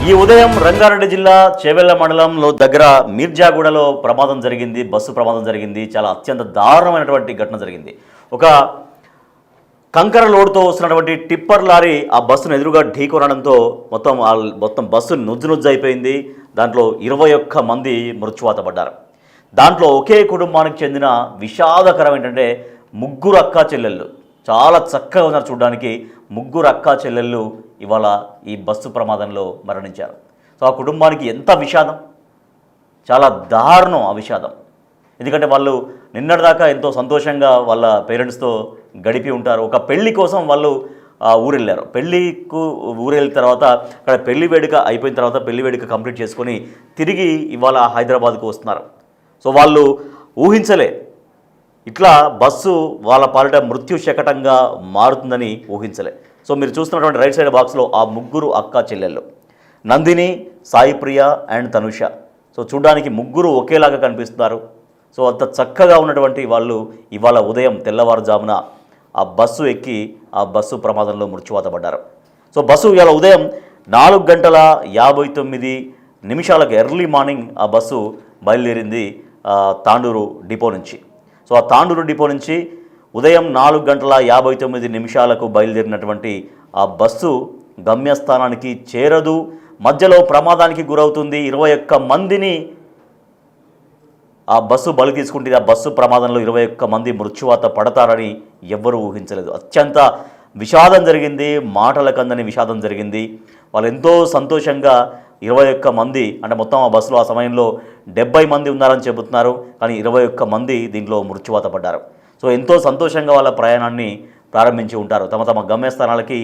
ఈ ఉదయం రంగారెడ్డి జిల్లా చేవెళ్ల మండలంలో దగ్గర మీర్జాగూడలో ప్రమాదం జరిగింది. బస్సు ప్రమాదం జరిగింది. చాలా అత్యంత దారుణమైనటువంటి ఘటన జరిగింది. ఒక కంకర లోడ్తో వస్తున్నటువంటి టిప్పర్ లారీ ఆ బస్సును ఎదురుగా ఢీకొనడంతో మొత్తం బస్సు నుజ్జు అయిపోయింది. దాంట్లో 21 మంది మృత్యువాత పడ్డారు. దాంట్లో ఒకే కుటుంబానికి చెందిన విషాదకరం ఏంటంటే ముగ్గురు అక్కా చెల్లెళ్ళు చాలా చక్కగా ఉన్నారు చూడడానికి. ముగ్గురు అక్కా చెల్లెళ్ళు ఇవాళ ఈ బస్సు ప్రమాదంలో మరణించారు. సో ఆ కుటుంబానికి ఎంత విషాదం, చాలా దారుణం ఆ విషాదం. ఎందుకంటే వాళ్ళు నిన్నటిదాకా ఎంతో సంతోషంగా వాళ్ళ పేరెంట్స్తో గడిపి ఉంటారు. ఒక పెళ్లి కోసం వాళ్ళు ఊరెళ్ళారు. ఊరెళ్ళిన తర్వాత అక్కడ పెళ్లి వేడుక అయిపోయిన తర్వాత పెళ్లి వేడుక కంప్లీట్ చేసుకొని తిరిగి ఇవాళ హైదరాబాద్కు వస్తున్నారు. సో వాళ్ళు ఊహించలే ఇట్లా బస్సు వాళ్ళ పాలిట మృత్యు శకటంగా మారుతుందని ఊహించలే. సో మీరు చూస్తున్నటువంటి రైట్ సైడ్ బాక్స్లో ఆ ముగ్గురు అక్కా చెల్లెళ్ళు నందిని, సాయిప్రియ అండ్ తనుష. సో చూడడానికి ముగ్గురు ఒకేలాగా కనిపిస్తున్నారు. సో అంత చక్కగా ఉన్నటువంటి వాళ్ళు ఇవాళ ఉదయం తెల్లవారుజామున ఆ బస్సు ఎక్కి ఆ బస్సు ప్రమాదంలో మృత్యువాత పడ్డారు. సో బస్సు ఇవాళ ఉదయం 4:59 ఎర్లీ మార్నింగ్ ఆ బస్సు బయలుదేరింది తాండూరు డిపో నుంచి. సో ఆ తాండూరు డిపో నుంచి ఉదయం 4:59 బయలుదేరినటువంటి ఆ బస్సు గమ్యస్థానానికి చేరదు. మధ్యలో ప్రమాదానికి గురవుతుంది. 21 మందిని ఆ బస్సు బలి తీసుకుంటే ఆ బస్సు ప్రమాదంలో 21 మంది మృత్యువాత పడతారని ఎవ్వరూ ఊహించలేదు. అత్యంత విషాదం జరిగింది, మాటలకందని విషాదం జరిగింది. వాళ్ళు ఎంతో సంతోషంగా 21 మంది అంటే మొత్తం ఆ బస్సులో ఆ సమయంలో 70 మంది ఉన్నారని చెబుతున్నారు. కానీ 21 మంది దీంట్లో మృత్యువాత పడ్డారు. సో ఎంతో సంతోషంగా వాళ్ళ ప్రయాణాన్ని ప్రారంభించి ఉంటారు. తమ తమ గమ్యస్థానాలకి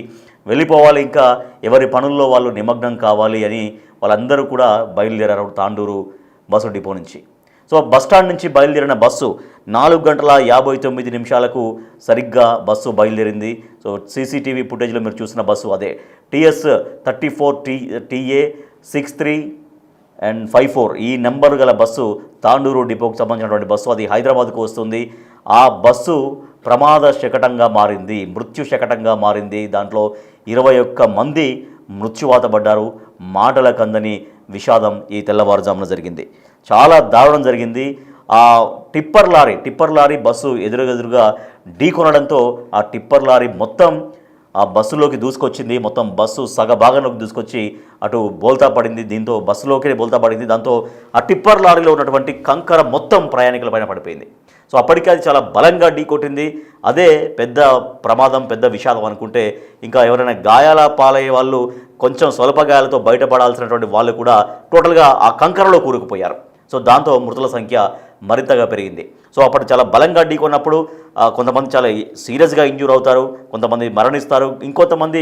వెళ్ళిపోవాలి, ఇంకా ఎవరి పనుల్లో వాళ్ళు నిమగ్నం కావాలి అని వాళ్ళందరూ కూడా బయలుదేరారు తాండూరు బస్సు డిపో నుంచి. సో బస్టాండ్ నుంచి బయలుదేరిన బస్సు 4:59 సరిగ్గా బస్సు బయలుదేరింది. సో సీసీటీవీ ఫుటేజ్లో మీరు చూసిన బస్సు అదే TS 34 TA 6354 ఈ నెంబర్ గల బస్సు తాండూరు డిపోకు సంబంధించినటువంటి బస్సు. అది హైదరాబాద్కు వస్తుంది. ఆ బస్సు ప్రమాద శకటంగా మారింది, మృత్యు శకటంగా మారింది. దాంట్లో 21 మంది మృత్యువాత పడ్డారు. మాటలకందని విషాదం ఈ తెల్లవారుజామున జరిగింది. చాలా దారుణం జరిగింది. ఆ టిప్పర్ లారీ బస్సు ఎదురుగా ఢీకొనడంతో ఆ టిప్పర్ లారీ మొత్తం ఆ బస్సులోకి దూసుకొచ్చింది. మొత్తం బస్సు సగభాగంలోకి దూసుకొచ్చి అటు బోల్తా పడింది. దీంతో బస్సులోకి బోల్తా పడింది. దాంతో ఆ టిప్పర్ లారీలో ఉన్నటువంటి కంకర మొత్తం ప్రయాణికుల పైన పడిపోయింది. సో అప్పటికే అది చాలా బలంగా ఢీకొట్టింది. అదే పెద్ద ప్రమాదం, పెద్ద విషాదం అనుకుంటే ఇంకా ఎవరైనా గాయాల పాలయ్యే వాళ్ళు, కొంచెం స్వల్ప గాయాలతో బయటపడాల్సినటువంటి వాళ్ళు కూడా టోటల్గా ఆ కంకరలో కూరుకుపోయారు. సో దాంతో మృతుల సంఖ్య మరింతగా పెరిగింది. సో అప్పుడు చాలా బలంగా ఢీకొన్నప్పుడు కొంతమంది చాలా సీరియస్గా ఇంజ్యూర్ అవుతారు, కొంతమంది మరణిస్తారు, ఇంకొంతమంది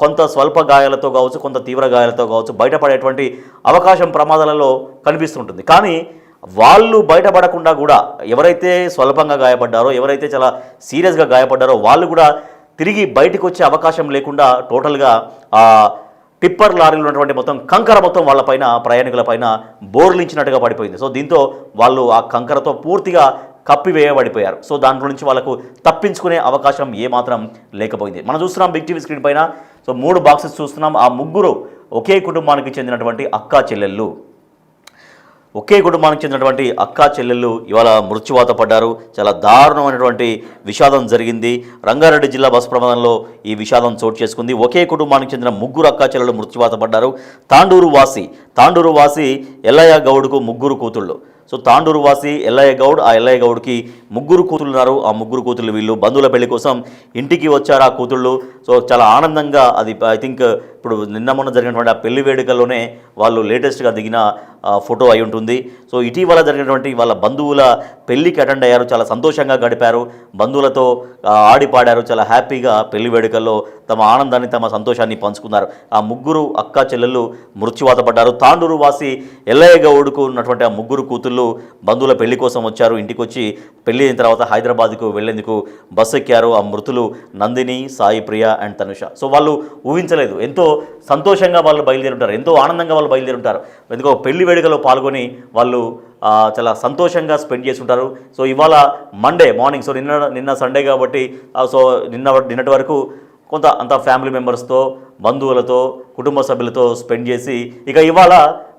కొంత స్వల్ప గాయాలతో కావచ్చు, కొంత తీవ్ర గాయాలతో కావచ్చు బయటపడేటువంటి అవకాశం ప్రమాదాలలో కనిపిస్తుంటుంది. కానీ వాళ్ళు బయటపడకుండా కూడా ఎవరైతే స్వల్పంగా గాయపడ్డారో, ఎవరైతే చాలా సీరియస్గా గాయపడ్డారో వాళ్ళు కూడా తిరిగి బయటకు వచ్చే అవకాశం లేకుండా టోటల్గా టిప్పర్ లారీలో ఉన్నటువంటి మొత్తం కంకర మొత్తం వాళ్ళపైన, ప్రయాణికులపైన బోర్లించినట్టుగా పడిపోయింది. సో దీంతో వాళ్ళు ఆ కంకరతో పూర్తిగా కప్పివేయబడిపోయారు. సో దాంట్లో నుంచి వాళ్ళకు తప్పించుకునే అవకాశం ఏమాత్రం లేకపోయింది. మనం చూస్తున్నాం బిగ్ టీవీ స్క్రీన్ పైన. సో 3 బాక్సెస్ చూస్తున్నాం. ఆ ముగ్గురు ఒకే కుటుంబానికి చెందినటువంటి అక్కా చెల్లెళ్ళు ఇవాళ మృత్యువాత పడ్డారు. చాలా దారుణమైనటువంటి విషాదం జరిగింది. రంగారెడ్డి జిల్లా బస్సు ప్రమాదంలో ఈ విషాదం చోటు చేసుకుంది. ఒకే కుటుంబానికి చెందిన ముగ్గురు అక్కా చెల్లెళ్ళు మృత్యువాత పడ్డారు. తాండూరు వాసి ఎల్లయ్య గౌడ్కు ముగ్గురు కూతుళ్ళు. సో తాండూరు వాసి ఎల్లయ్య గౌడ్, ఆ ఎల్లయ్య గౌడ్కి ముగ్గురు కూతుళ్ళు ఉన్నారు. ఆ ముగ్గురు కూతుళ్ళు వీళ్ళు బంధువుల పెళ్లి కోసం ఇంటికి వచ్చారు ఆ కూతుళ్ళు. సో చాలా ఆనందంగా, అది ఐ థింక్ ఇప్పుడు నిన్న మొన్న జరిగినటువంటి ఆ పెళ్లి వేడుకల్లోనే వాళ్ళు లేటెస్ట్గా దిగిన ఫోటో అయి ఉంటుంది. సో ఇటీవల జరిగినటువంటి వాళ్ళ బంధువుల పెళ్లికి అటెండ్ అయ్యారు, చాలా సంతోషంగా గడిపారు, బంధువులతో ఆడిపాడారు, చాలా హ్యాపీగా పెళ్లి వేడుకల్లో తమ ఆనందాన్ని, తమ సంతోషాన్ని పంచుకున్నారు. ఆ ముగ్గురు అక్కా చెల్లెళ్ళు మృత్యువాత పడ్డారు. తాండూరు వాసి ఎల్లయ్య గౌడ్కు ఉన్నటువంటి ఆ ముగ్గురు కూతుళ్ళు బంధువుల పెళ్లి కోసం వచ్చారు. ఇంటికి వచ్చి పెళ్లి అయిన తర్వాత హైదరాబాద్కు వెళ్లేందుకు బస్సు ఎక్కారు. ఆ మృతులు నందిని, సాయిప్రియ అండ్ తనుష. సో వాళ్ళు ఊహించలేదు, ఎంతో సంతోషంగా వాళ్ళు బయలుదేరుంటారు, ఎంతో ఆనందంగా వాళ్ళు బయలుదేరుంటారు. ఎందుకో పెళ్లి వేడుకలో పాల్గొని వాళ్ళు చాలా సంతోషంగా స్పెండ్ చేస్తుంటారు. సో ఇవాళ మండే మార్నింగ్, సో నిన్న సండే కాబట్టి సో నిన్నటి వరకు కొంత అంత ఫ్యామిలీ మెంబర్స్తో, బంధువులతో, కుటుంబ సభ్యులతో స్పెండ్ చేసి ఇక ఇవాళ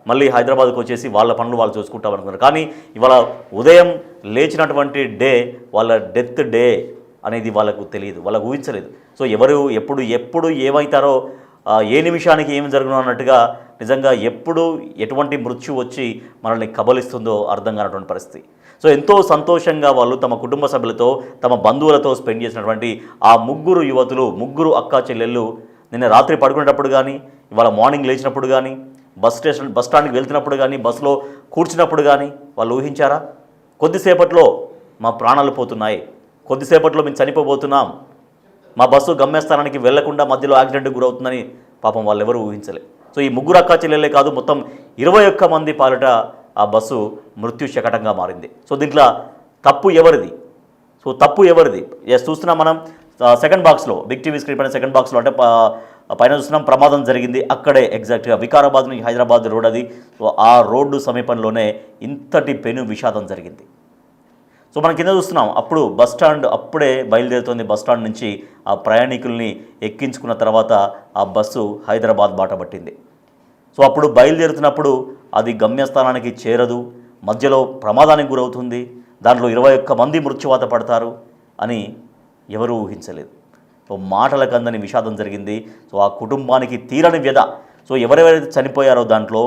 మళ్ళీ హైదరాబాద్కు వచ్చేసి వాళ్ళ పనులు వాళ్ళు చూసుకుంటాం అనుకున్నారు. కానీ ఇవాళ ఉదయం లేచినటువంటి డే వాళ్ళ డెత్ డే అనేది వాళ్ళకు తెలియదు, వాళ్ళకు ఊహించలేదు. సో ఎవరు ఎప్పుడు ఏమవుతారో, ఏ నిమిషానికి ఏమి జరుగును అన్నట్టుగా నిజంగా ఎప్పుడు ఎటువంటి మృత్యు వచ్చి మనల్ని కబలిస్తుందో అర్థం కానటువంటి పరిస్థితి. సో ఎంతో సంతోషంగా వాళ్ళు తమ కుటుంబ సభ్యులతో, తమ బంధువులతో స్పెండ్ చేసినటువంటి ఆ ముగ్గురు యువతులు, ముగ్గురు అక్కా చెల్లెళ్ళు నిన్న రాత్రి పడుకునేటప్పుడు కానీ, ఇవాళ మార్నింగ్ లేచినప్పుడు కానీ, బస్ స్టాండ్కి వెళ్తున్నప్పుడు కానీ, బస్సులో కూర్చున్నప్పుడు కానీ వాళ్ళు ఊహించారా? కొద్దిసేపట్లో మా ప్రాణాలు పోతున్నాయి, కొద్దిసేపట్లో మేము చనిపోబోతున్నాం, మా బస్సు గమ్యస్థానానికి వెళ్లకుండా మధ్యలో యాక్సిడెంట్కి గురవుతుందని పాపం వాళ్ళు ఎవరు ఊహించలే. సో ఈ ముగ్గురు అక్కా చెల్లెలే కాదు, మొత్తం 21 మంది పాలిట ఆ బస్సు మృత్యు శకటంగా మారింది. సో దీంట్లో తప్పు ఎవరిది? చూస్తున్నాం మనం సెకండ్ బాక్స్లో, బిగ్ టీవీ స్క్రీన్ పైన సెకండ్ బాక్స్లో అంటే పైన చూస్తున్నాం ప్రమాదం జరిగింది. అక్కడే ఎగ్జాక్ట్గా వికారాబాద్ నుంచి హైదరాబాద్ రోడ్ అది. సో ఆ రోడ్డు సమీపంలోనే ఇంతటి పెను విషాదం జరిగింది. సో మనం కింద చూస్తున్నాం అప్పుడు బస్ స్టాండ్ అప్పుడే బయలుదేరుతోంది. బస్ స్టాండ్ నుంచి ఆ ప్రయాణికుల్ని ఎక్కించుకున్న తర్వాత ఆ బస్సు హైదరాబాద్ బాట పట్టింది. సో అప్పుడు బయలుదేరుతున్నప్పుడు అది గమ్యస్థానానికి చేరదు, మధ్యలో ప్రమాదానికి గురవుతుంది, దాంట్లో 21 మంది మృత్యువాత పడతారు అని ఎవరూ ఊహించలేదు. సో మాటలకు అందని విషాదం జరిగింది. సో ఆ కుటుంబానికి తీరని వ్యధ. సో ఎవరెవరైతే చనిపోయారో దాంట్లో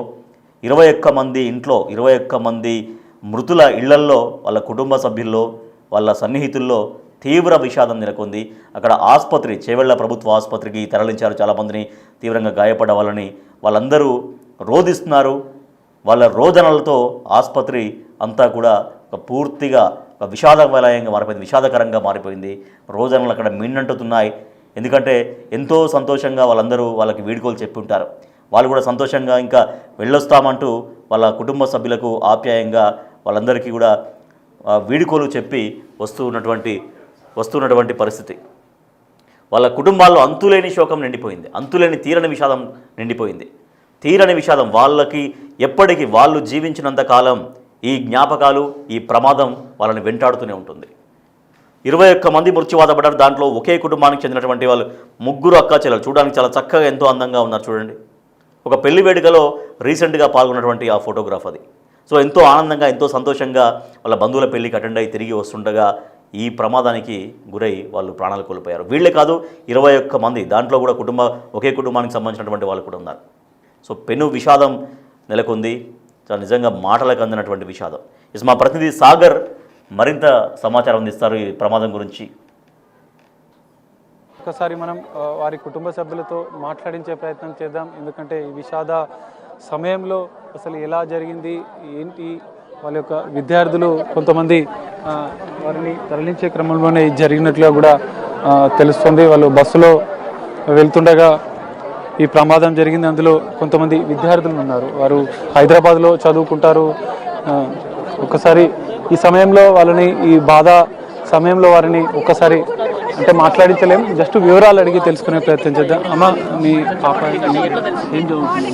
21 మంది ఇంట్లో, 21 మంది మృతుల ఇళ్లల్లో, వాళ్ళ కుటుంబ సభ్యుల్లో, వాళ్ళ సన్నిహితుల్లో తీవ్ర విషాదం నెలకొంది. అక్కడ ఆసుపత్రి, చేవెళ్ల ప్రభుత్వ ఆసుపత్రికి తరలించారు. చాలామందిని తీవ్రంగా గాయపడ్డ వాళ్ళందరూ రోధిస్తున్నారు. వాళ్ళ రోదనలతో ఆసుపత్రి అంతా కూడా పూర్తిగా విషాదకరంగా మారిపోయింది. రోజనలు అక్కడ మిన్నంటుతున్నాయి. ఎందుకంటే ఎంతో సంతోషంగా వాళ్ళందరూ వాళ్ళకి వీడ్కోలు చెప్పి ఉంటారు. వాళ్ళు కూడా సంతోషంగా ఇంకా వెళ్ళొస్తామంటూ వాళ్ళ కుటుంబ సభ్యులకు ఆప్యాయంగా వాళ్ళందరికీ కూడా వీడ్కోలు చెప్పి వస్తున్నటువంటి పరిస్థితి. వాళ్ళ కుటుంబాల్లో అంతులేని శోకం నిండిపోయింది, అంతులేని తీరని విషాదం నిండిపోయింది. తీరని విషాదం. వాళ్ళకి ఎప్పటికీ వాళ్ళు జీవించినంత కాలం ఈ జ్ఞాపకాలు, ఈ ప్రమాదం వాళ్ళని వెంటాడుతూనే ఉంటుంది. 21 మంది మృత్యువాత పడ్డారు. దాంట్లో ఒకే కుటుంబానికి చెందినటువంటి వాళ్ళు ముగ్గురు అక్కా చెల్లెలు. చూడడానికి చాలా చక్కగా ఎంతో అందంగా ఉన్నారు. చూడండి, ఒక పెళ్లి వేడుకలో రీసెంట్గా పాల్గొన్నటువంటి ఆ ఫోటోగ్రాఫ్ అది. సో ఎంతో ఆనందంగా, ఎంతో సంతోషంగా వాళ్ళ బంధువుల పెళ్లికి అటెండ్ అయ్యి తిరిగి వస్తుండగా ఈ ప్రమాదానికి గురై వాళ్ళు ప్రాణాలు కోల్పోయారు. వీళ్ళే కాదు, 21 మంది, దాంట్లో కూడా ఒకే కుటుంబానికి సంబంధించినటువంటి వాళ్ళు కూడా ఉన్నారు. సో పెను విషాదం నెలకొంది. చాలా నిజంగా మాటలకు అందినటువంటి విషాదం. మా ప్రతినిధి సాగర్ మరింత సమాచారం అందిస్తారు ఈ ప్రమాదం గురించి. ఒకసారి మనం వారి కుటుంబ సభ్యులతో మాట్లాడించే ప్రయత్నం చేద్దాం. ఎందుకంటే ఈ విషాద సమయంలో అసలు ఎలా జరిగింది ఏంటి, వాళ్ళ యొక్క విద్యార్థులు కొంతమంది వారిని తరలించే క్రమంలోనే జరిగినట్లుగా కూడా తెలుస్తుంది. వాళ్ళు బస్సులో వెళ్తుండగా ఈ ప్రమాదం జరిగింది. అందులో కొంతమంది విద్యార్థులు ఉన్నారు, వారు హైదరాబాద్లో చదువుకుంటారు. ఒక్కసారి ఈ సమయంలో వాళ్ళని, ఈ బాధ సమయంలో వారిని ఒక్కసారి అంటే మాట్లాడించలేం, జస్ట్ వివరాలు అడిగి తెలుసుకునే ప్రయత్నం చేద్దాం. అమ్మ, మీ పాప ఏం చదువుతుంది?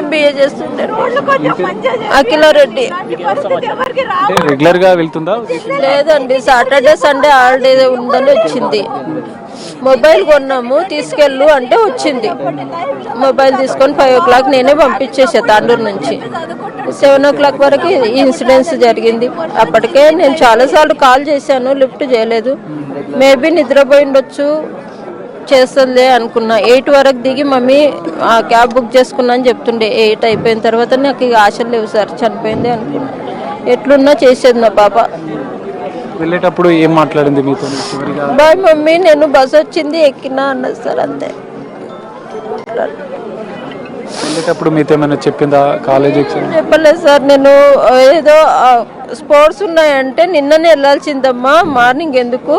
MBA చేస్తుంటారు. అఖిలారెడ్డి. రెగ్యులర్ గా వెళ్తుందా? లేదండి, సాటర్డే సండే హాలిడే ఉందని వచ్చింది. మొబైల్ కొన్నాము, తీసుకెళ్ళు అంటే వచ్చింది. మొబైల్ తీసుకొని 5 o'clock నేనే పంపించేసా తాండూరు నుంచి. 7 o'clock వరకు ఈ ఇన్సిడెంట్స్ జరిగింది. అప్పటికే నేను చాలాసార్లు కాల్ చేశాను, లిఫ్ట్ చేయలేదు. మేబీ నిద్రపోయి ఉండొచ్చు, చేస్తుందిలే అనుకున్నా. 8 వరకు దిగి మమ్మీ ఆ క్యాబ్ బుక్ చేసుకున్నా అని చెప్తుండే. 8 అయిపోయిన తర్వాత నాకు ఇక ఆశలు లేవు సార్, చనిపోయింది అనుకున్నా. ఎట్లున్నా చేసేది నా పాప. వెళ్ళేటప్పుడు ఏం మాట్లాడింది మీతో? బాయ్ మమ్మీ, నేను బస్ వచ్చింది ఎక్కినా అన్నది సార్, అంతే. వెళ్ళేటప్పుడు మీతో ఏమైనా చెప్పిందా? కాలేజ్ చెప్పలేదు సార్. నేను ఏదో స్పోర్ట్స్ ఉన్నాయంటే నిన్ననే వెళ్ళాల్సిందమ్మా, మార్నింగ్ ఎందుకు,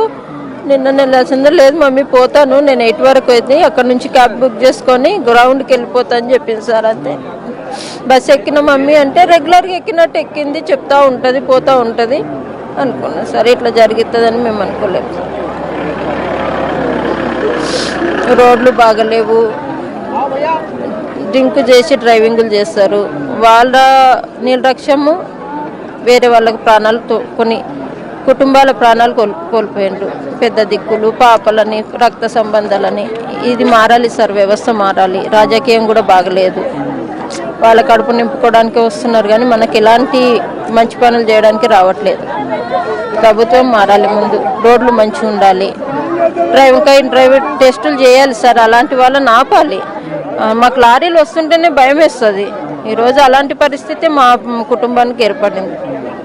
నిన్ననే వెళ్ళాల్సిందో. లేదు మమ్మీ పోతాను, నేను 8 వరకు అయితే అక్కడ నుంచి క్యాబ్ బుక్ చేసుకొని గ్రౌండ్కి వెళ్ళిపోతా అని చెప్పింది సార్, అంతే. బస్ ఎక్కిన మమ్మీ అంటే రెగ్యులర్గా ఎక్కినట్టు ఎక్కింది, చెప్తా ఉంటుంది, పోతూ ఉంటుంది అనుకున్నా సార్. ఇట్లా జరుగుతుందని మేము అనుకోలేము. రోడ్లు బాగలేవు, డ్రింక్ చేసి డ్రైవింగ్లు చేస్తారు. వాళ్ళ నిర్లక్ష్యము వేరే వాళ్ళకి ప్రాణాలు కొని కుటుంబాల ప్రాణాలు కోల్పోయిండ్రు. పెద్ద దిక్కులు, పాపలని, రక్త సంబంధాలని. ఇది మారాలి సార్, వ్యవస్థ మారాలి. రాజకీయం కూడా బాగలేదు. వాళ్ళ కడుపు నింపుకోవడానికి వస్తున్నారు కానీ మనకి ఎలాంటి మంచి పనులు చేయడానికి రావట్లేదు. ప్రభుత్వం మారాలి. ముందు రోడ్లు మంచిగా ఉండాలి. ప్రైవేట్ టెస్టులు చేయాలి సార్. అలాంటి వాళ్ళని ఆపాలి. మాకు లారీలు వస్తుంటేనే భయం వేస్తుంది. ఈరోజు అలాంటి పరిస్థితి మా కుటుంబానికి ఏర్పడింది.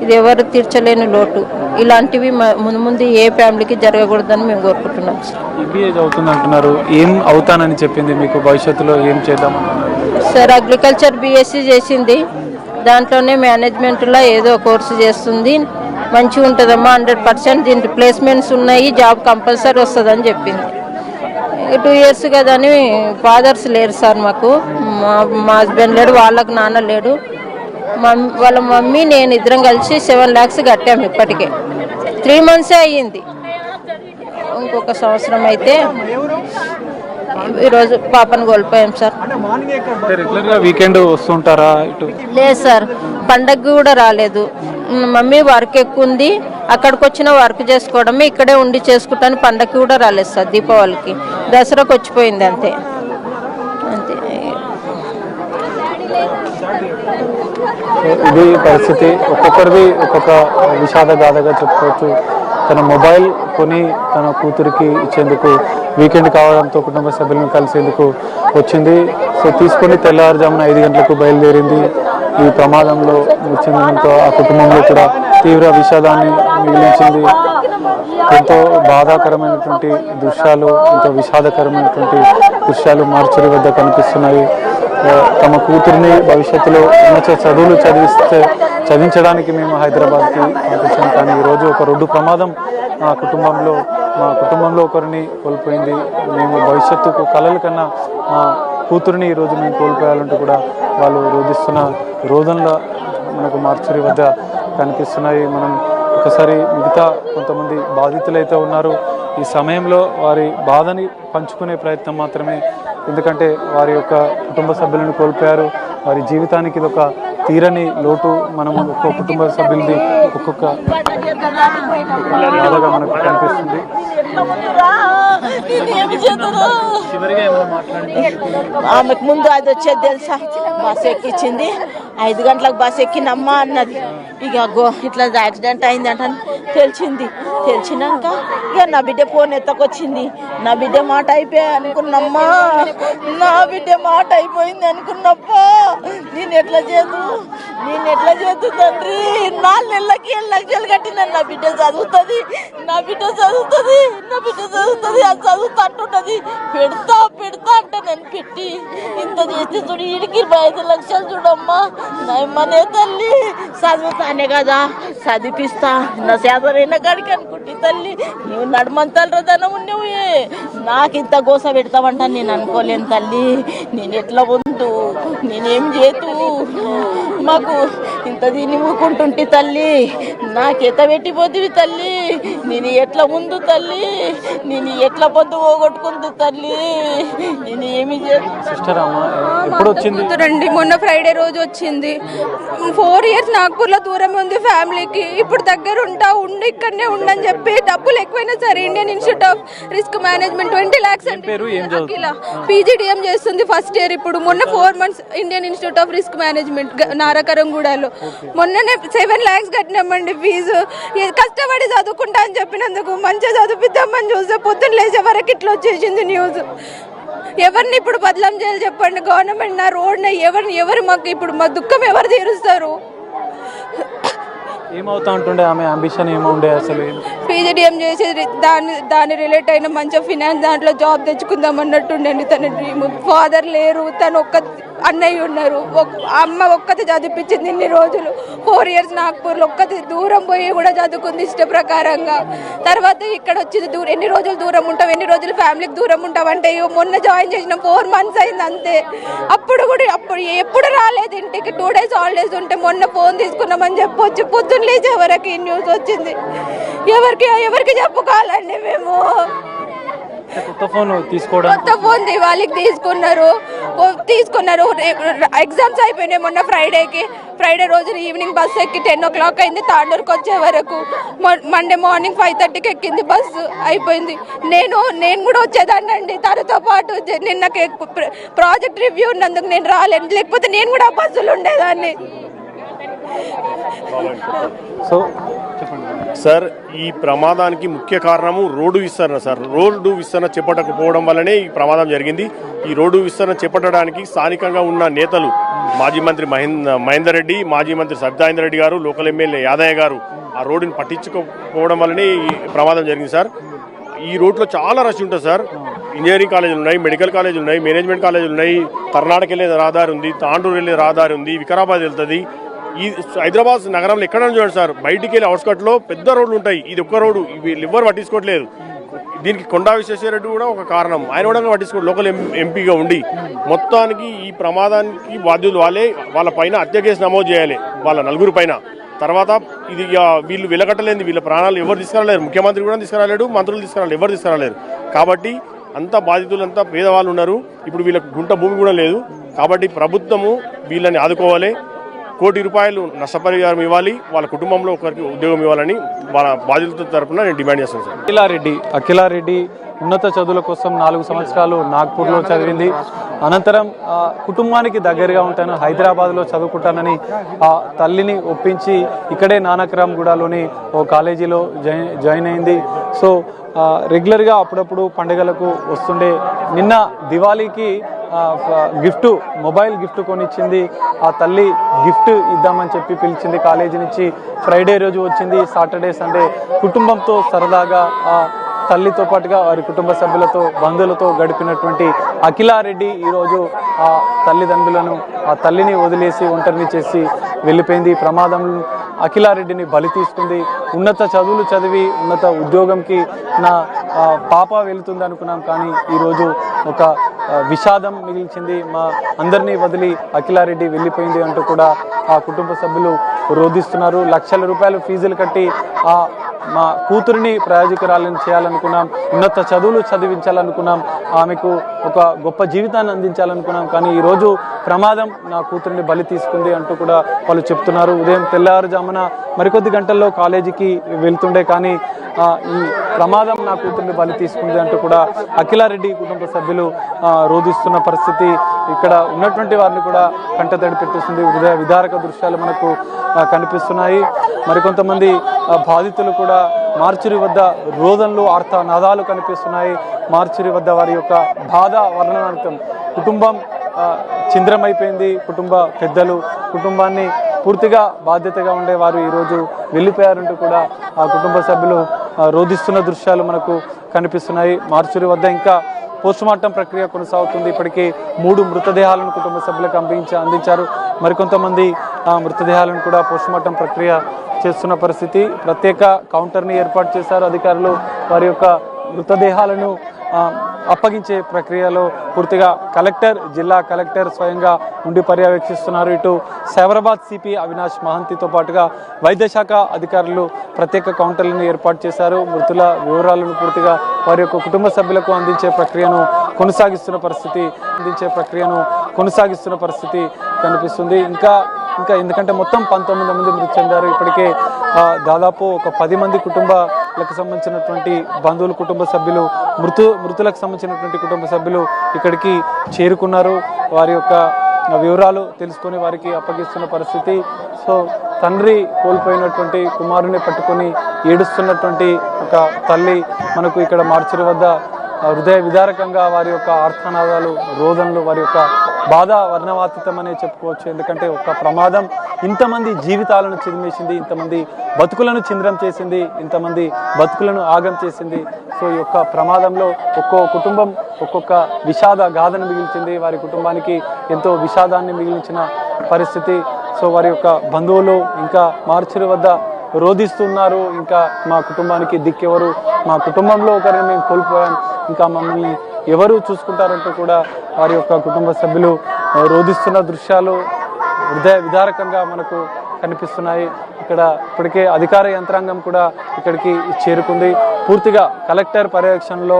ఇది ఎవరు తీర్చలేని లోటు. ఇలాంటివి ముందు ముందు ఏ ఫ్యామిలీకి జరగకూడదని మేము కోరుకుంటున్నాం సార్. ఎంబీఏ చదువుతుంది అంటున్నారు, ఏం అవుతానని చెప్పింది మీకు? భవిష్యత్తులో ఏం చేద్దాం సార్? అగ్రికల్చర్ బీఎస్సీ చేసింది. దాంట్లోనే మేనేజ్మెంట్లో ఏదో కోర్సు చేస్తుంది. మంచిగా ఉంటుందమ్మా, 100% దీంట్లో ప్లేస్మెంట్స్ ఉన్నాయి, జాబ్ కంపల్సరీ వస్తుందని చెప్పింది. 2 years కదా అని ఫాదర్స్ లేరు సార్ మాకు. మా హస్బెండ్ లేడు, వాళ్ళకు నాన్న లేడు. వాళ్ళ మమ్మీ నేను ఇద్దరం కలిసి 7 lakhs కట్టాము. ఇప్పటికే 3 months అయ్యింది. ఇంకొక సంవత్సరం అయితే ఈరోజు పాపను కోల్పోయాం సార్. రెగ్యులర్గా వీకెండ్ వస్తుంటారా ఇటు? లేదు సార్, పండగ కూడా రాలేదు. మమ్మీ వర్క్ ఎక్కువ ఉంది, అక్కడికి వచ్చిన వర్క్ చేసుకోవడమే, ఇక్కడే ఉండి చేసుకుంటాను. పండగకి కూడా రాలేదు సార్. దీపావళికి, దసరాకు వచ్చిపోయింది అంతే. అంతే. ఇది పరిస్థితి. ఒక్కొక్కరిది ఒక్కొక్క విషాద గాథగా చెప్పుకోవచ్చు. తన మొబైల్ కొని తన కూతురికి ఇచ్చేందుకు వీకెండ్ కావడంతో కుటుంబ సభ్యులను కలిసేందుకు వచ్చింది. సో తీసుకొని తెల్లవారుజామున 5 గంటలకు బయలుదేరింది. ఈ ప్రమాదంలో వచ్చినందుకు ఆ కుటుంబంలో కూడా తీవ్ర విషాదాన్ని మిగిలించింది. ఎంతో బాధాకరమైనటువంటి దృశ్యాలు, ఎంతో విషాదకరమైనటువంటి దృశ్యాలు మార్చురి వద్ద కనిపిస్తున్నాయి. తమ కూతురిని భవిష్యత్తులో ఉన్నత చదువులు చదివించడానికి మేము హైదరాబాద్కి పంపించాం. కానీ ఈరోజు ఒక రోడ్డు ప్రమాదం మా కుటుంబంలో ఒకరిని కోల్పోయింది. మేము భవిష్యత్తుకు కలలు కన్నా మా కూతురిని ఈరోజు మేము కోల్పోయాలంటూ కూడా వాళ్ళు రోధిస్తున్న రోదనల మనకు మార్చురి వద్ద కనిపిస్తున్నాయి. మనం ఒకసారి మిగతా కొంతమంది బాధితులైతే ఉన్నారు. ఈ సమయంలో వారి బాధని పంచుకునే ప్రయత్నం మాత్రమే. ఎందుకంటే వారి యొక్క కుటుంబ సభ్యులను కోల్పోయారు. వారి జీవితానికి ఇది ఒక తీరని లోటు. మనము ఒక్కొక్క కుటుంబ సభ్యులది ఒక్కొక్క బాధగా మనకు కనిపిస్తుంది. ఆమెకు ముందు అది వచ్చేది తెలుసా? బస్ ఎక్కించింది. 5 గంటలకు బస్ ఎక్కినమ్మా అన్నది. ఇక ఇట్లా యాక్సిడెంట్ అయిందంట తెలిసినాక ఇక నా బిడ్డ ఫోన్ ఎత్తకొచ్చింది. నా బిడ్డ మాట అయిపోయా అనుకున్నమ్మా, నా బిడ్డ మాట అయిపోయింది అనుకున్నప్పా. నేను ఎట్లా చేదు తండ్రి? 4 నెలలకి 7 లక్షలు కట్టిన నా బిడ్డ చదువుతుంది, అది చదువుతా అంటున్నది. పెడతా అంటే నేను పెట్టి ఇంత చేస్తే చూడు, ఈడికి 25 లక్షలు చూడమ్మా. నమ్మనే తల్లి, చదువుతానే కదా, చదివిపిస్తా నా సేదరైన కాడికి అనుకుంటే తల్లి. నువ్వు నడమంతలు ధనం ఉన్నవు, నాకు ఇంత గోస పెడతావంట నేను అనుకోలేను తల్లి. నేను ఎట్లా ఉంటూ, నేనేం చేతు, మాకు ఇంత దీన్ని ఊకుంటుంటే తల్లి, నాకెత పెట్టిపోతుంది తల్లి. నేను ఎట్లా ముందు తల్లి, నేను ఎట్లా పొద్దు పోగొట్టుకుంది తల్లి. నేను ఏమి రండి. మొన్న ఫ్రైడే రోజు వచ్చింది. 4 years నాగ్పూర్లో దూరం ఉంది ఫ్యామిలీకి. ఇప్పుడు దగ్గర ఉండి ఇక్కడనే ఉండని చెప్పి డబ్బులు ఎక్కువైనా సరే Indian Institute of Risk Management 20 lakhs Akhila PGDM చేస్తుంది ఫస్ట్ ఇయర్. ఇప్పుడు మొన్న 4 months Indian Institute of Risk Management నారకరంగూడలో మొన్ననే 7 lakhs కట్టినామండి ఫీజు. కష్టపడి చదువుకుంటా అని చెప్పినందుకు మంచిగా చదివిద్దామని చూస్తే పొద్దున్న లేచే వరకు ఇట్లా వచ్చేసింది న్యూస్. ఎవరిని ఇప్పుడు బదలాం చేయాలి చెప్పండి? గవర్నమెంట్ నా రోడ్ ఎవరు మాకు ఇప్పుడు మా దుఃఖం ఎవరు తీరుస్తారు? ఏమవుతా ఉంటుండే ఆమె అంబిషన్ ఏముండే అసలు? పీజీడిఎం చేసేది దాని రిలేట్ అయిన మంచిగా ఫినాన్స్ దాంట్లో జాబ్ తెచ్చుకుందాం అన్నట్టుండండి తన డ్రీమ్. ఫాదర్ లేరు, తను ఒక్క అన్నయ్య ఉన్నారు. అమ్మ ఒక్కతే చదివిపించింది ఇన్ని రోజులు. 4 years నాగ్పూర్లో ఒక్కతే దూరం పోయి కూడా చదువుకుంది ఇష్ట ప్రకారంగా. తర్వాత ఇక్కడ వచ్చింది. ఎన్ని రోజులు దూరం ఉంటావు, ఎన్ని రోజులు ఫ్యామిలీకి దూరం ఉంటావు అంటే మొన్న జాయిన్ చేసిన 4 months అయింది అంతే. అప్పుడు ఎప్పుడు రాలేదు ఇంటికి. 2 days హాలిడేస్ ఉంటే మొన్న ఫోన్ తీసుకున్నామని చెప్పొచ్చు. పొద్దున్న లేచే వరకు ఈ న్యూస్ వచ్చింది. ఎవరికి చెప్పుకోవాలండి మేము? కొత్త ఫోన్ తీసుకోవడం కొత్త ఫోన్ వాళ్ళకి తీసుకున్నారు. ఎగ్జామ్స్ అయిపోయినాయి మొన్న ఫ్రైడే రోజు ఈవినింగ్ బస్సు ఎక్కి 10 o'clock అయింది. తాండూరుకి వచ్చే వరకు మండే మార్నింగ్ 5:30కి ఎక్కింది బస్సు. అయిపోయింది. నేను కూడా వచ్చేదాన్ని అండి తనతో పాటు. నిన్న ప్రాజెక్ట్ రివ్యూ ఉన్నందుకు నేను రాలేను, లేకపోతే నేను కూడా బస్సులు ఉండేదాన్ని. సో చెప్పండి సార్, ఈ ప్రమాదానికి ముఖ్య కారణము రోడ్డు విస్తరణ సార్. రోడ్డు విస్తరణ చేపట్టకపోవడం వల్లనే ఈ ప్రమాదం జరిగింది. ఈ రోడ్డు విస్తరణ చేపట్టడానికి స్థానికంగా ఉన్న నేతలు మాజీ మంత్రి మహేందర్ రెడ్డి, మాజీ మంత్రి సబితాయిందర్ రెడ్డి గారు, లోకల్ ఎమ్మెల్యే యాదయ్య గారు ఆ రోడ్డుని పట్టించుకోకపోవడం వల్లనే ఈ ప్రమాదం జరిగింది సార్. ఈ రోడ్లో చాలా రష్ ఉంటుంది సార్. ఇంజనీరింగ్ కాలేజీలు ఉన్నాయి, మెడికల్ కాలేజీలు ఉన్నాయి, మేనేజ్మెంట్ కాలేజీలు ఉన్నాయి, కర్ణాటక వెళ్ళే రహదారి ఉంది, తాండూరు వెళ్ళే రహదారి ఉంది, వికారాబాద్ వెళ్తుంది. ఈ హైదరాబాద్ నగరంలో ఎక్కడ చూడండి సార్, బయటికి వెళ్ళి అవుట్స్కట్లో పెద్ద రోడ్లు ఉంటాయి. ఇది ఒక్క రోడ్డు, వీళ్ళు ఎవ్వరు పట్టించుకోవట్లేదు. దీనికి కొండా విశ్వేశ్వరరెడ్డి కూడా ఒక కారణం. ఆయన కూడా పట్టించుకోవడం లోకల్ ఎంపీగా ఉండి మొత్తానికి ఈ ప్రమాదానికి బాధ్యులు వాళ్ళ పైన హత్య కేసు నమోదు చేయాలి, వాళ్ళ నలుగురు పైన. తర్వాత ఇది వీళ్ళు వెలగట్టలేదు, వీళ్ళ ప్రాణాలు ఎవరు తీసుకురాలేరు. ముఖ్యమంత్రి కూడా తీసుకురాలేడు, మంత్రులు తీసుకురాలేరు, ఎవరు తీసుకురాలేరు. కాబట్టి అంతా బాధితులంతా పేదవాళ్ళు ఉన్నారు. ఇప్పుడు వీళ్ళకి గుంట భూమి కూడా లేదు. కాబట్టి ప్రభుత్వము వీళ్ళని ఆదుకోవాలి. ₹1 కోటి నష్టపరిహారం ఇవ్వాలి, వాళ్ళ కుటుంబంలో ఒకరికి ఉద్యోగం ఇవ్వాలని వాళ్ళ బాధితుల తరఫున నేను డిమాండ్ చేస్తాను సార్. అఖిలారెడ్డి ఉన్నత చదువుల కోసం 4 సంవత్సరాలు నాగ్పూర్లో చదివింది. అనంతరం కుటుంబానికి దగ్గరగా ఉంటాను, హైదరాబాద్లో చదువుకుంటానని ఆ తల్లిని ఒప్పించి ఇక్కడే నానక్రామ్గూడలోని ఓ కాలేజీలో జాయిన్ అయింది. సో రెగ్యులర్గా అప్పుడప్పుడు పండుగలకు వస్తుండే. నిన్న దివాళీకి మొబైల్ గిఫ్ట్ కొనిచ్చింది ఆ తల్లి. గిఫ్ట్ ఇద్దామని చెప్పి పిలిచింది కాలేజీ నుంచి. ఫ్రైడే రోజు వచ్చింది, సాటర్డే సండే కుటుంబంతో సరదాగా తల్లితో పాటుగా వారి కుటుంబ సభ్యులతో బంధువులతో గడిపినటువంటి అఖిలారెడ్డి ఈరోజు ఆ తల్లిని వదిలేసి ఒంటరిని చేసి వెళ్ళిపోయింది. ప్రమాదం అఖిలారెడ్డిని బలి తీసుకుంది. ఉన్నత చదువులు చదివి ఉన్నత ఉద్యోగంకి నా పాప వెళుతుంది అనుకున్నాం, కానీ ఈరోజు ఒక విషాదం మిగిల్చింది. మా అందరినీ వదిలి అఖిలారెడ్డి వెళ్ళిపోయింది అంటూ కూడా ఆ కుటుంబ సభ్యులు రోధిస్తున్నారు. లక్షల రూపాయలు ఫీజులు కట్టి మా కూతురిని ప్రయోజకురాలను చేయాలనుకున్నాం, ఉన్నత చదువులు చదివించాలనుకున్నాం, ఆమెకు ఒక గొప్ప జీవితాన్ని అందించాలనుకున్నాం, కానీ ఈరోజు ప్రమాదం నా కూతురిని బలి తీసుకుంది అంటూ కూడా వాళ్ళు చెప్తున్నారు. ఉదయం తెల్లవారుజామున మరికొద్ది గంటల్లో కాలేజీకి వెళ్తుండే, కానీ ఈ ప్రమాదం నా కూతురిని బలి తీసుకుంది అంటూ కూడా అఖిలారెడ్డి కుటుంబ సభ్యులు రోధిస్తున్న పరిస్థితి ఇక్కడ ఉన్నటువంటి వారిని కూడా కంటతడి పెట్టిస్తుంది. హృదయ విదారక దృశ్యాలు మనకు కనిపిస్తున్నాయి. మరికొంతమంది బాధితులు కూడా మార్చురి వద్ద రోదనలు, ఆర్తనాదాలు కనిపిస్తున్నాయి. మార్చురి వద్ద వారి యొక్క బాధ వర్ణనార్థం కుటుంబం చింద్రమైపోయింది. కుటుంబ పెద్దలు కుటుంబాన్ని పూర్తిగా బాధ్యతగా ఉండేవారు ఈరోజు వెళ్ళిపోయారంటూ కూడా ఆ కుటుంబ సభ్యులు రోధిస్తున్న దృశ్యాలు మనకు కనిపిస్తున్నాయి. మార్చురి వద్ద ఇంకా పోస్టుమార్టం ప్రక్రియ కొనసాగుతుంది. ఇప్పటికీ 3 మృతదేహాలను కుటుంబ సభ్యులకు అందించారు. మరికొంతమంది మృతదేహాలను కూడా పోస్టుమార్టం ప్రక్రియ చేస్తున్న పరిస్థితి. ప్రత్యేక కౌంటర్ని ఏర్పాటు చేశారు అధికారులు. వారి యొక్క మృతదేహాలను అప్పగించే ప్రక్రియలో పూర్తిగా జిల్లా కలెక్టర్ స్వయంగా ఉండి పర్యవేక్షిస్తున్నారు. ఇటు సైబరాబాద్ సిపి అవినాష్ మహంతితో పాటుగా వైద్య శాఖ అధికారులు ప్రత్యేక కౌంటర్లను ఏర్పాటు చేశారు. మృతుల వివరాలను పూర్తిగా వారి యొక్క కుటుంబ సభ్యులకు అందించే ప్రక్రియను కొనసాగిస్తున్న పరిస్థితి కనిపిస్తుంది. ఇంకా ఎందుకంటే మొత్తం 19 మంది మృతి చెందారు. ఇప్పటికే దాదాపు ఒక 10 మంది కుటుంబాలకు సంబంధించినటువంటి బంధువులు, కుటుంబ సభ్యులు, మృతులకు సంబంధించినటువంటి కుటుంబ సభ్యులు ఇక్కడికి చేరుకున్నారు. వారి యొక్క వివరాలు తెలుసుకొని వారికి అప్పగిస్తున్న పరిస్థితి. సో తండ్రి కోల్పోయినటువంటి కుమారుని పట్టుకొని ఏడుస్తున్నటువంటి ఒక తల్లి మనకు ఇక్కడ మార్చురి వద్ద హృదయ విదారకంగా వారి యొక్క ఆర్తనాదాలు, రోదనలు, వారి యొక్క బాధ వర్ణవాతీతమనే చెప్పుకోవచ్చు. ఎందుకంటే ఒక ప్రమాదం ఇంతమంది జీవితాలను చిదిమేసింది, ఇంతమంది బతుకులను చింద్రం చేసింది, ఇంతమంది బతుకులను ఆగం చేసింది. సో ఈ యొక్క ప్రమాదంలో ఒక్కో కుటుంబం ఒక్కొక్క విషాద గాథను మిగిల్చింది. వారి కుటుంబానికి ఎంతో విషాదాన్ని మిగిలించిన పరిస్థితి. సో వారి యొక్క బంధువులు ఇంకా మార్చురి వద్ద రోధిస్తున్నారు. ఇంకా మా కుటుంబానికి దిక్కెవరు, మా కుటుంబంలో ఒకరిని మేము కోల్పోయాం, ఇంకా మమ్మల్ని ఎవరు చూసుకుంటారంటూ కూడా వారి యొక్క కుటుంబ సభ్యులు రోధిస్తున్న దృశ్యాలు హృదయ విదారకంగా మనకు కనిపిస్తున్నాయి. ఇక్కడ ఇప్పటికే అధికార యంత్రాంగం కూడా ఇక్కడికి చేరుకుంది. పూర్తిగా కలెక్టర్ పర్యవేక్షణలో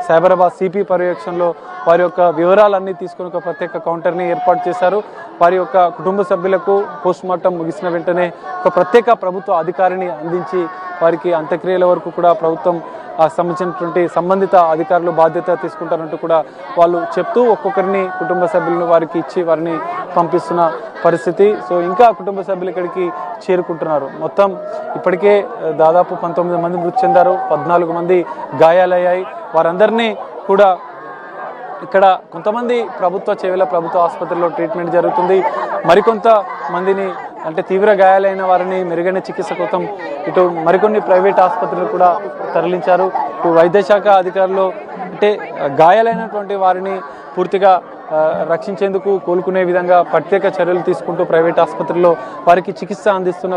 సైబరాబాద్ సిపి పర్యవేక్షణలో వారి యొక్క వివరాలన్నీ తీసుకుని ఒక ప్రత్యేక కౌంటర్ని ఏర్పాటు చేశారు. వారి యొక్క కుటుంబ సభ్యులకు పోస్టుమార్టం ముగిసిన వెంటనే ఒక ప్రత్యేక ప్రభుత్వ అధికారిని అందించి వారికి అంత్యక్రియల వరకు కూడా ప్రభుత్వం సంబంధించినటువంటి సంబంధిత అధికారులు బాధ్యత తీసుకుంటారంటూ కూడా వాళ్ళు చెప్తూ ఒక్కొక్కరిని కుటుంబ సభ్యులను వారికి ఇచ్చి వారిని పంపిస్తున్న పరిస్థితి. సో ఇంకా కుటుంబ సభ్యులు ఇక్కడికి చేరుకుంటున్నారు. మొత్తం ఇప్పటికే దాదాపు 19 మంది మృతి చెందారు, 14 మంది గాయాలయ్యాయి. వారందరినీ కూడా ఇక్కడ కొంతమంది ప్రభుత్వ ఆసుపత్రిలో ట్రీట్మెంట్ జరుగుతుంది. మరికొంత మందిని అంటే తీవ్ర గాయాలైన వారిని మెరుగైన చికిత్స కోసం ఇటు మరికొన్ని ప్రైవేట్ ఆసుపత్రులు కూడా తరలించారు. వైద్య శాఖ అధికారులు అంటే గాయాలైనటువంటి వారిని పూర్తిగా రక్షించేందుకు కోలుకునే విధంగా ప్రత్యేక చర్యలు తీసుకుంటూ ప్రైవేట్ ఆసుపత్రుల్లో వారికి చికిత్స అందిస్తున్న